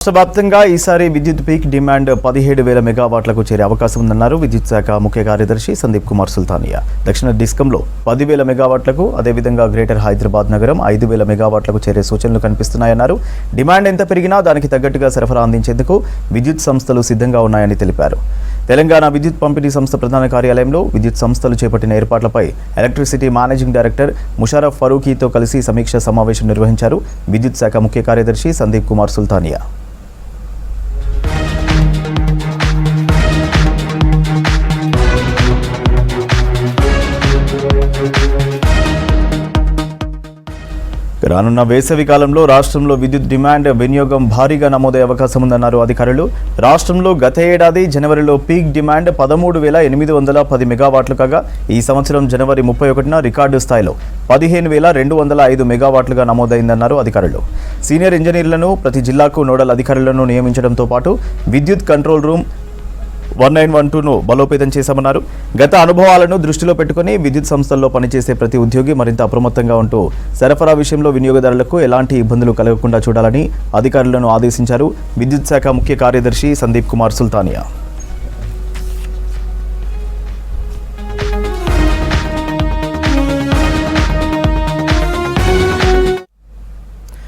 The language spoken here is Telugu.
రాష్ట్ర వ్యాప్తంగా ఈసారి విద్యుత్ పీక్ డిమాండ్ 17,000 మెగావాట్లకు చేరే అవకాశం ఉందన్నారు విద్యుత్ శాఖ ముఖ్య కార్యదర్శి సందీప్ కుమార్ సుల్తానియా. దక్షిణ డిస్కంలో 10,000 మెగావాట్లకు, అదేవిధంగా గ్రేటర్ హైదరాబాద్ నగరం 5,000 మెగావాట్లకు చేరే సూచనలు కనిపిస్తున్నాయన్నారు. డిమాండ్ ఎంత పెరిగినా దానికి తగ్గట్టుగా సరఫరా అందించేందుకు విద్యుత్ సంస్థలు సిద్ధంగా ఉన్నాయని తెలిపారు. తెలంగాణ విద్యుత్ పంపిణీ సంస్థ ప్రధాన కార్యాలయంలో విద్యుత్ సంస్థలు చేపట్టిన ఏర్పాట్లపై ఎలక్ట్రిసిటీ మేనేజింగ్ డైరెక్టర్ ముషారఫ్ ఫరూకీతో కలిసి సమీక్ష సమావేశం నిర్వహించారు విద్యుత్ శాఖ ముఖ్య కార్యదర్శి సందీప్ కుమార్ సుల్తానియా. రానున్న వేసవి కాలంలో రాష్ట్రంలో విద్యుత్ డిమాండ్ వినియోగం భారీగా నమోదయ్యే అవకాశం ఉందన్నారు అధికారులు. రాష్ట్రంలో గత ఏడాది జనవరిలో పీక్ డిమాండ్ 13,810 మెగావాట్లు కాగా ఈ సంవత్సరం జనవరి 31న రికార్డు స్థాయిలో 15,205 మెగావాట్లుగా నమోదైందన్నారు అధికారులు. సీనియర్ ఇంజనీర్లను ప్రతి జిల్లాకు నోడల్ అధికారులను నియమించడంతో పాటు విద్యుత్ కంట్రోల్ రూమ్ 1912ను బలోపేతం చేశామన్నారు. గత అనుభవాలను దృష్టిలో పెట్టుకుని విద్యుత్ సంస్థల్లో పనిచేసే ప్రతి ఉద్యోగి మరింత అప్రమత్తంగా ఉంటూ సరఫరా విషయంలో వినియోగదారులకు ఎలాంటి ఇబ్బందులు కలగకుండా చూడాలని అధికారులను ఆదేశించారు విద్యుత్ శాఖ ముఖ్య కార్యదర్శి సందీప్ కుమార్ సుల్తానియా.